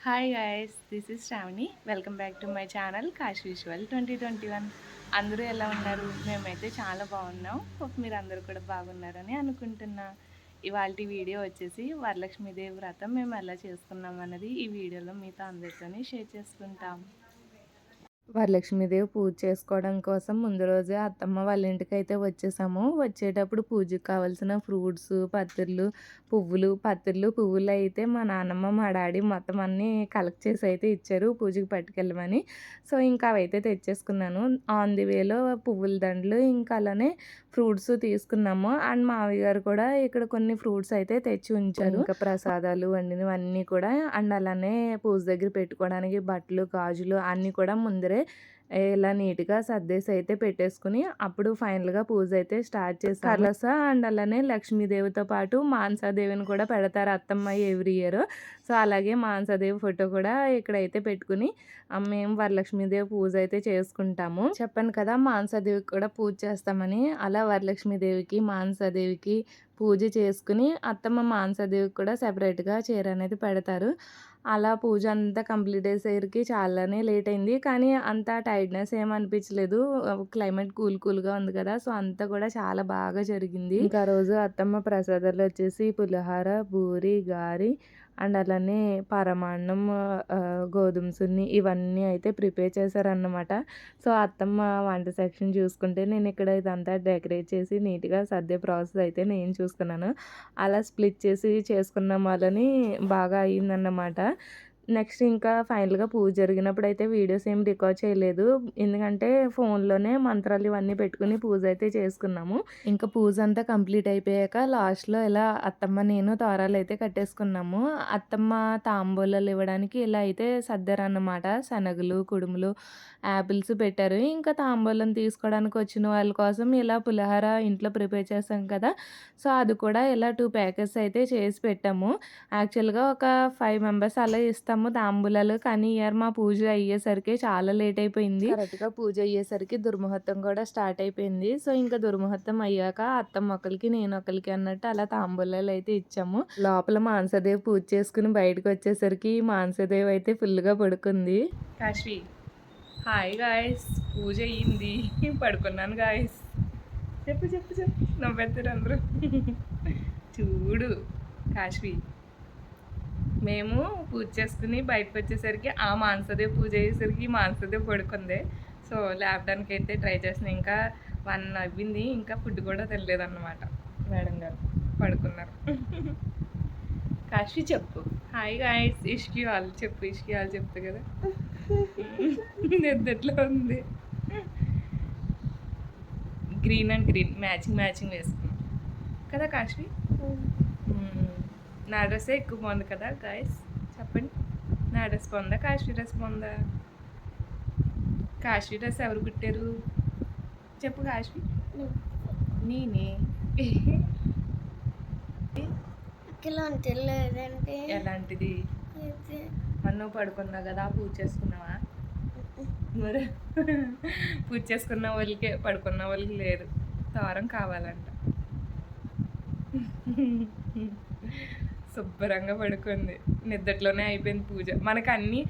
Hi guys, this is Sravani. Welcome back to my channel Kash visual 2021. అందరూ ఎలా ఉన్నారు? మేమైతే చాలా బాగున్నాం. హోప్ మీరు అందరూ కూడా బాగున్నారని అనుకుంటున్నా. ఇవాళ వీడియో వచ్చేసి వరలక్ష్మీదేవి వ్రతం మేము ఎలా చేసుకున్నాం అన్నది ఈ వీడియోలో మీతో అందరితోని షేర్ చేసుకుంటాం. వరలక్ష్మీదేవి పూజ చేసుకోవడం కోసం ముందు రోజే అత్తమ్మ వాళ్ళ ఇంటికి అయితే వచ్చేసాము. వచ్చేటప్పుడు పూజకి కావాల్సిన ఫ్రూట్స్, పువ్వులు అయితే మా నాన్నమ్మ మా డాడీ మొత్తం అన్నీ కలెక్ట్ చేసి అయితే ఇచ్చారు పూజకి పట్టుకెళ్ళమని. సో ఇంకా అవైతే తెచ్చేసుకున్నాను. ఆన్ ది వేలో పువ్వుల దండలు ఇంకా అలానే ఫ్రూట్స్ తీసుకున్నాము. అండ్ మావయ్య గారు కూడా ఇక్కడ కొన్ని ఫ్రూట్స్ అయితే తెచ్చి ఉంచారు. ఇంకా ప్రసాదాలు వండినవన్నీ కూడా, అండ్ అలానే పూజ దగ్గర పెట్టుకోవడానికి బట్టలు, గాజులు అన్నీ కూడా ముందరే ఇలా నీట్‌గా సర్దేసి అయితే పెట్టేసుకుని, అప్పుడు ఫైనల్‌గా పూజ అయితే స్టార్ట్ చేశాము. కలశ అండ్ అలానే లక్ష్మీదేవితో పాటు మానసాదేవిని కూడా పెడతారు అత్తమ్మ ఎవ్రీ ఇయర్. సో అలాగే మానసాదేవి ఫోటో కూడా ఇక్కడైతే పెట్టుకుని మేము వరలక్ష్మీదేవి పూజ అయితే చేసుకుంటాము. చెప్పాను కదా మానసాదేవికి కూడా పూజ చేస్తామని. అలా వరలక్ష్మీదేవికి, మానసాదేవికి పూజ చేసుకుని అత్తమ్మ మానసాదేవికి కూడా సెపరేట్‌గా చీర అనేది పెడతారు. అలా పూజ అంతా కంప్లీట్ అయ్యేసరికి చాలానే లేట్ అయింది. కానీ అంత టైర్డ్‌నెస్ ఏమి అనిపించలేదు. క్లైమేట్ కూల్‌గా ఉంది కదా! సో అంతా కూడా చాలా బాగా జరిగింది. ఇంకా ఆ రోజు అత్తమ్మ ప్రసాదాలు వచ్చేసి పులిహోర, బూరి, గారి అండ్ అలానే పరమాన్నం, గోధుమ సున్ని ఇవన్నీ అయితే ప్రిపేర్ చేశారన్నమాట. సో అత్తమ్మ వంట సెక్షన్ చూసుకుంటే, నేను ఇక్కడ ఇదంతా డెకరేట్ చేసి నీట్‌గా సర్దే ప్రాసెస్ అయితే నేను చూసుకున్నాను. అలా స్ప్లిట్ చేసి చేసుకున్నాం వాళ్ళని బాగా అయిందన్నమాట. నెక్స్ట్ ఇంకా ఫైనల్‌గా పూజ జరిగినప్పుడు అయితే వీడియోస్ ఏం రికార్డ్ చేయలేదు. ఎందుకంటే ఫోన్‌లోనే మంత్రాలు ఇవన్నీ పెట్టుకుని పూజ అయితే చేసుకున్నాము. ఇంకా పూజ అంతా కంప్లీట్ అయిపోయాక లాస్ట్‌లో ఇలా అత్తమ్మ నేను తోరాలు అయితే కట్టేసుకున్నాము. అత్తమ్మ తాంబూలాలు ఇవ్వడానికి ఇలా అయితే సర్దారన్నమాట. శనగలు, కుడుములు, యాపిల్స్ పెట్టారు. ఇంకా తాంబూలం తీసుకోవడానికి వచ్చిన వాళ్ళ కోసం ఇలా పులిహోర ఇంట్లో ప్రిపేర్ చేసాం కదా! సో అది కూడా ఇలా 2 ప్యాకెట్స్ అయితే చేసి పెట్టాము. యాక్చువల్‌గా ఒక 5 మెంబర్స్ అలా ఇస్తాము తాంబూలాలు. కానీ ఇయర్ మా పూజ అయ్యేసరికి చాలా లేట్ అయిపోయింది. కరెక్ట్‌గా పూజ అయ్యేసరికి దుర్ముహూర్తం కూడా స్టార్ట్ అయిపోయింది. సో ఇంకా దుర్ముహూర్తం అయ్యాక అత్తమ్మ ఒకళ్ళకి, నేను ఒకళ్ళకి అన్నట్టు అలా తాంబూలాలు అయితే ఇచ్చాము. లోపల మానసాదేవి పూజ చేసుకుని బయటకు వచ్చేసరికి మానసాదేవి అయితే ఫుల్‌గా పడుకుంది. కాశ్వి, హాయ్ గాయ్స్, పూజ అయ్యింది, పడుకున్నాను గాయ్స్. చెప్పు చెప్పు చెప్పు, నవ్వెత్తారు అందరూ. చూడు కాశ్వి, మేము పూజ చేసుకుని బయటకు వచ్చేసరికి ఆ మానసదేవి పూజ అయ్యేసరికి మానసదేవి పడుకుంది. సో లేపడానికి అయితే ట్రై చేసిన, ఇంకా 1 అవ్వింది, ఇంకా ఫుడ్ కూడా తెలియదన్నమాట. మేడం గారు పడుకున్నారు. కాశ్వి చెప్పు, హాయ్ గాయ్స్, ఇష్కి వాళ్ళు చెప్పు, ఇష్కి వాళ్ళు చెప్తా కదా. నిద్దట్లో ఉంది. గ్రీన్ అండ్ గ్రీన్ మ్యాచింగ్ వేసుకున్నాం కదా కాశ్వి. నా డ్రెస్సే ఎక్కువ బాగుంది కదా గాయస్, చెప్పండి. నా డ్రెస్ బాగుందా, కాశ్వి డ్రెస్ బాగుందా? కాశ్వి డ్రెస్ ఎవరు కుట్టారు చెప్పు కాశ్వి. నేనే. ఎలాంటిది? మరి నువ్వు పడుకున్నావు కదా, పూజ చేసుకున్నావా? మరి పూజ చేసుకున్న వాళ్ళకే, పడుకున్న వాళ్ళకి లేదు. తోరం కావాలంట. శుభ్రంగా పడుకుంది, నిద్దట్లోనే అయిపోయింది పూజ. మనకు అన్నీ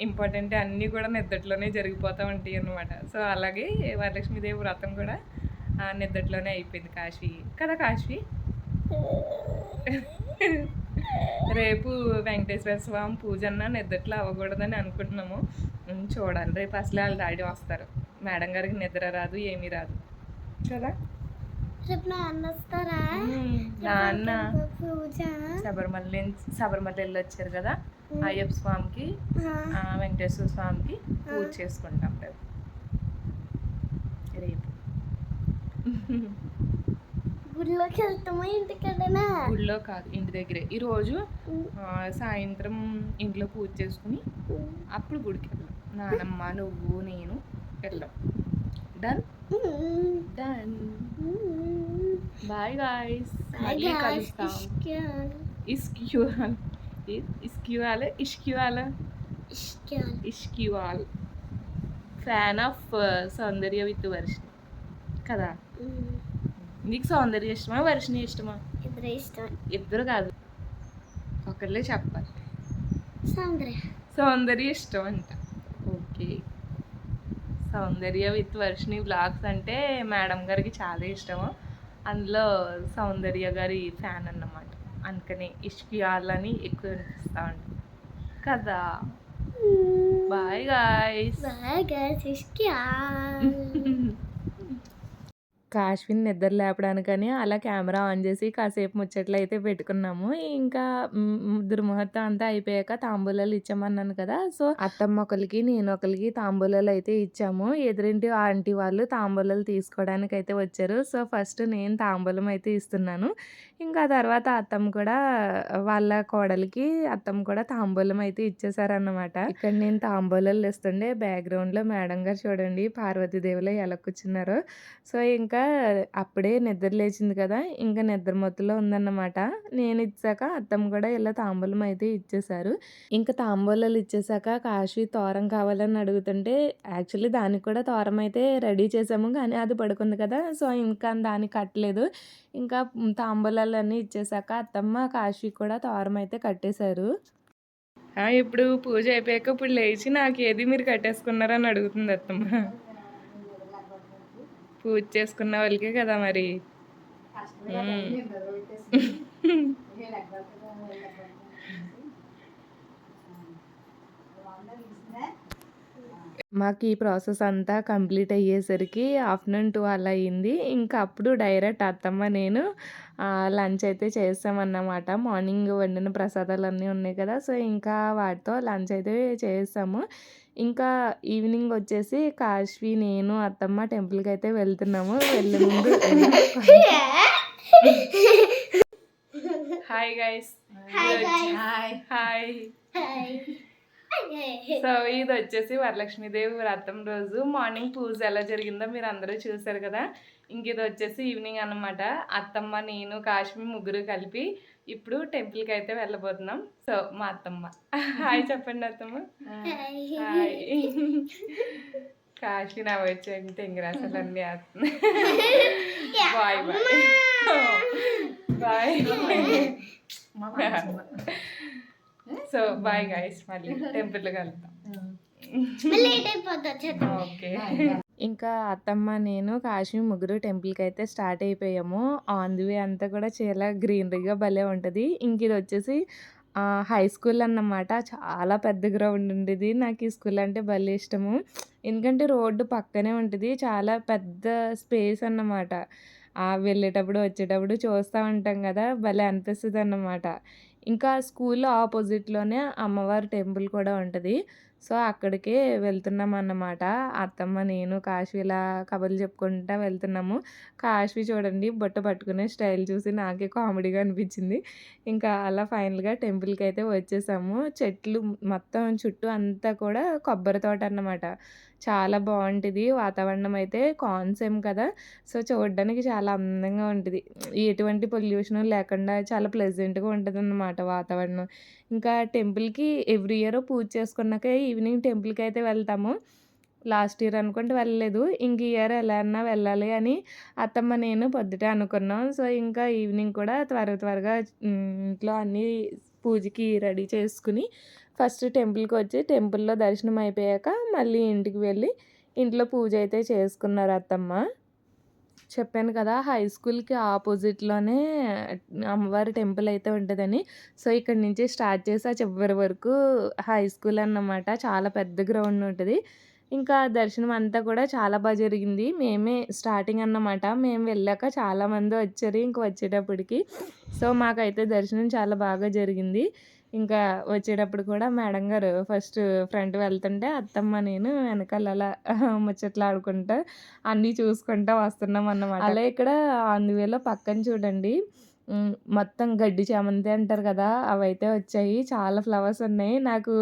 ఇంపార్టెంట్ అన్నీ కూడా నిద్దట్లోనే జరిగిపోతూ ఉంటాయి అన్నమాట. సో అలాగే వరలక్ష్మీదేవి వ్రతం కూడా నిద్దట్లోనే అయిపోయింది కాశీ కదా కాశీ. రేపు వెంకటేశ్వర స్వామి పూజ అన్న నిద్దట్లో అవ్వకూడదని అనుకుంటున్నాము. చూడాలి, రేపు అసలు వాళ్ళ డాడీ వస్తారు. మేడం గారికి నిద్ర రాదు, ఏమీ రాదు కదా. నాన్న శబరిమల వెళ్ళి వచ్చారు కదా, అయ్యప్ప స్వామికి, వెంకటేశ్వర స్వామికి పూజ చేసుకుంటాం రేపు. గుడిలోకి వెళ్తామా ఇంటికన్నా? గుడిలో కాదు, ఇంటి దగ్గరే. ఈరోజు సాయంత్రం ఇంట్లో పూజ చేసుకుని అప్పుడు గుడికి వెళ్ళాం. నానమ్మ, నువ్వు, నేను వెళ్ళాం. Done done. బాయ్ గాయ్స్, మళ్ళీ కలుస్తాం. ఇష్క్యువాల్ fan of Soundarya with Varshini కదా. నీకు సౌందర్య ఇష్టమా, వర్షిణి ఇష్టమా? ఇద్దరు కాదు, ఒకళ్ళే చెప్పాలి. సౌందర్య ఇష్టం అంట. Okay. Soundarya with Varshini blogs అంటే మేడం గారికి చాలా ఇష్టము. అందులో సౌందర్య గారి ఫ్యాన్ అన్నమాట. అందుకని ఇష్కియాలని ఎక్కువ వినిపిస్తూ ఉంటుంది కదా. Bye guys. కాశ్విన్ నిద్ర లేపడానికని అలా కెమెరా ఆన్ చేసి కాసేపు ముచ్చట్లు అయితే పెట్టుకున్నాము. ఇంకా దుర్ముహూర్తం అంతా అయిపోయాక తాంబూలాలు ఇచ్చామన్నాను కదా. సో అత్తమ్మ ఒకరికి నేను ఒకరికి తాంబూలాలు అయితే ఇచ్చాము. ఎదురింటి ఆంటీ వాళ్ళు తాంబూలాలు తీసుకోవడానికి అయితే వచ్చారు. సో ఫస్ట్ నేను తాంబూలం అయితే ఇస్తున్నాను. ఇంకా తర్వాత అత్తమ్మ కూడా వాళ్ళ కోడలికి అత్తమ్మ కూడా తాంబూలం అయితే ఇచ్చేసారన్నమాట. ఇక్కడ నేను తాంబూలాలు ఇస్తుండే బ్యాక్గ్రౌండ్లో మేడం గారు చూడండి పార్వతీదేవిలో ఎలా కూర్చున్నారో. సో ఇంకా అప్పుడే నిద్ర లేచింది కదా, ఇంకా నిద్ర మత్తులో ఉందన్నమాట. నేను ఇచ్చాక అత్తమ్మ కూడా ఇలా తాంబూలం అయితే ఇచ్చేసారు. ఇంకా తాంబూలాలు ఇచ్చేసాక కాశీ తోరం కావాలని అడుగుతుంటే యాక్చువల్లీ దానికి కూడా తోరం అయితే రెడీ చేసాము, కానీ అది పడుకుంది కదా. సో ఇంకా దానికి కట్టలేదు. ఇంకా తాంబూలాలన్నీ ఇచ్చేసాక అత్తమ్మ కాశీ కూడా తోరం అయితే కట్టేశారు. ఇప్పుడు పూజ అయిపోయాక ఇప్పుడు లేచి నాకు ఏది మీరు కట్టేసుకున్నారని అడుగుతుంది అత్తమ్మ. పూజ చేసుకున్న వాళ్ళకే కదా మరి. మాకు ఈ ప్రాసెస్ అంతా కంప్లీట్ అయ్యేసరికి ఆఫ్టర్నూన్ 2 అలా అయింది. ఇంకా అప్పుడు డైరెక్ట్ అత్తమ్మ నేను లంచ్ అయితే చేసామన్నమాట. మార్నింగ్ వండిన ప్రసాదాలన్నీ ఉన్నాయి కదా, సో ఇంకా వాటితో లంచ్ అయితే చేసాము. ఇంకా ఈవినింగ్ వచ్చేసి కాశ్వి నేను అత్తమ్మ టెంపుల్కి అయితే వెళ్తున్నాము. వెళ్ళే ముందు హాయ్ గైస్. హాయ్. సో ఇది వచ్చేసి వరలక్ష్మీదేవి వ్రతం రోజు మార్నింగ్ పూజ ఎలా జరిగిందో మీరు అందరూ చూసారు కదా. ఇంక ఇది వచ్చేసి ఈవినింగ్ అన్నమాట. అత్తమ్మ నేను కాశ్మీ ముగ్గురు కలిపి ఇప్పుడు టెంపుల్కి అయితే వెళ్ళబోతున్నాం. సో మా అత్తమ్మ హాయ్ చెప్పండి అత్తమ్మ. హాయ్. కాశ్మీ నా వచ్చాయి తెంగిరాసలు అన్నీ వేస్తున్నాయి. Bye bye bye. So bye guys, మళ్ళీ టెంపుల్కి వెళ్తాం. ఓకే. ఇంకా అత్తమ్మ నేను కాశ్మీ ముగ్గురు టెంపుల్కి అయితే స్టార్ట్ అయిపోయాము. ఆన్ ది వే అంతా కూడా చాలా గ్రీనరీగా భలే ఉంటుంది. ఇంక ఇది వచ్చేసి హై స్కూల్ అన్నమాట. చాలా పెద్ద గ్రౌండ్ ఉండేది. నాకు ఈ స్కూల్ అంటే భలే ఇష్టము. ఎందుకంటే రోడ్డు పక్కనే ఉంటుంది, చాలా పెద్ద స్పేస్ అన్నమాట. వెళ్ళేటప్పుడు వచ్చేటప్పుడు చూస్తూ ఉంటాం కదా, భలే అనిపిస్తుంది అన్నమాట. ఇంకా స్కూల్ ఆపోజిట్లోనే అమ్మవారి టెంపుల్ కూడా ఉంటుంది. సో అక్కడికే వెళ్తున్నాం అన్నమాట. అత్తమ్మ నేను కాశ్వి ఇలా కబుర్లు చెప్పుకుంటూ వెళ్తున్నాము. కాశ్వి చూడండి బొట్టు పట్టుకునే స్టైల్ చూసి నాకే కామెడీగా అనిపించింది. ఇంకా అలా ఫైనల్గా టెంపుల్కి అయితే వచ్చేసాము. చెట్లు మొత్తం చుట్టూ అంతా కూడా కొబ్బరి తోట అన్నమాట. చాలా బాగుంటుంది వాతావరణం అయితే. కోనసీమ కదా, సో చూడడానికి చాలా అందంగా ఉంటుంది. ఎటువంటి పొల్యూషన్ లేకుండా చాలా ప్లెజెంట్గా ఉంటుంది అన్నమాట వాతావరణం. ఇంకా టెంపుల్కి ఎవ్రీ ఇయర్ పూజ చేసుకున్నాక ఈవినింగ్ టెంపుల్కి అయితే వెళ్తాము. లాస్ట్ ఇయర్ అనుకుంటే వెళ్ళలేదు, ఇంక ఇయర్ ఎలా అన్నా వెళ్ళాలి అని అత్తమ్మ నేను పొద్దుటే అనుకున్నాం. సో ఇంకా ఈవినింగ్ కూడా త్వరగా ఇంట్లో అన్నీ పూజకి రెడీ చేసుకుని ఫస్ట్ టెంపుల్కి వచ్చి టెంపుల్లో దర్శనం అయిపోయాక మళ్ళీ ఇంటికి వెళ్ళి ఇంట్లో పూజ అయితే చేసుకున్నారు అత్తమ్మ. చెప్పాను కదా హై స్కూల్కి ఆపోజిట్లోనే అమ్మవారి టెంపుల్ అయితే ఉంటుందని. సో ఇక్కడ నుంచి స్టార్ట్ చేసి ఆ చివరి వరకు హై స్కూల్ అన్నమాట. చాలా పెద్ద గ్రౌండ్ ఉంటుంది. ఇంకా దర్శనం అంతా కూడా చాలా బాగా జరిగింది. మేమే స్టార్టింగ్ అన్నమాట. మేము వెళ్ళాక చాలామంది వచ్చారు ఇంక వచ్చేటప్పటికి. సో మాకైతే దర్శనం చాలా బాగా జరిగింది. ఇంకా వచ్చేటప్పుడు కూడా మేడం గారు ఫస్ట్ ఫ్రంట్ వెళ్తుంటే అత్తమ్మ నేను వెనకాల అలా ముచ్చట్లాడుకుంటా అన్నీ చూసుకుంటా వస్తున్నాం అన్నమాట. అలా ఇక్కడ అందువేలో పక్కన చూడండి మొత్తం గడ్డి చామంతి అంటారు కదా, అవైతే వచ్చాయి. చాలా ఫ్లవర్స్ ఉన్నాయి. నాకు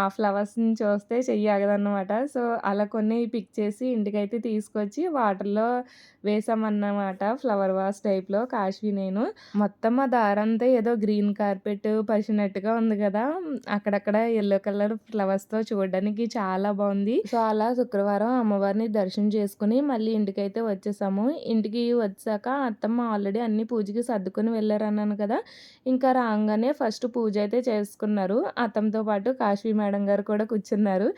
ఆ ఫ్లవర్స్ని చూస్తే చెయ్యి ఆగదన్నమాట. సో అలా కొన్ని పిక్ చేసి ఇంటికైతే తీసుకొచ్చి వాటర్లో వేసామన్నమాట. ఫ్లవర్ వాస్ టైప్లో కాశ్వి నేను. మొత్తం ఆ దారంతా ఏదో గ్రీన్ కార్పెట్ పరిచినట్టుగా ఉంది కదా, అక్కడక్కడ ఎల్లో కలర్ ఫ్లవర్స్తో చూడడానికి చాలా బాగుంది. సో అలా శుక్రవారం అమ్మవారిని దర్శనం చేసుకుని మళ్ళీ ఇంటికైతే వచ్చేసాము. ఇంటికి వచ్చాక అత్తమ్మ ఆల్రెడీ అన్ని పూజకి సర్దుకొని వెళ్లారన్నాను కదా! ఇంకా రాంగానే ఫస్ట్ పూజ అయితే చేసుకున్నారు. అతనితో పాటు కాశీ మేడం గారు కూడా కూర్చున్నారు.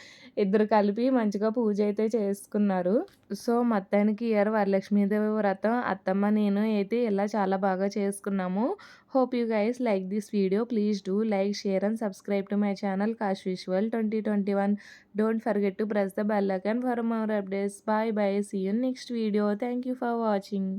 ఇద్దరు కలిపి మంచిగా పూజ అయితే చేసుకున్నారు. సో, మొత్తానికి ఈ ఇయర్ వరలక్ష్మీదేవి వ్రతం అత్తమ్మ, నేను అయితే ఇలా చాలా బాగా చేసుకున్నాము. Hope you guys like this video. Please do like, share and subscribe to my channel Kash Visual 2021. Don't forget to press the bell icon for more updates. Bye bye. See you next video. Thank you for watching.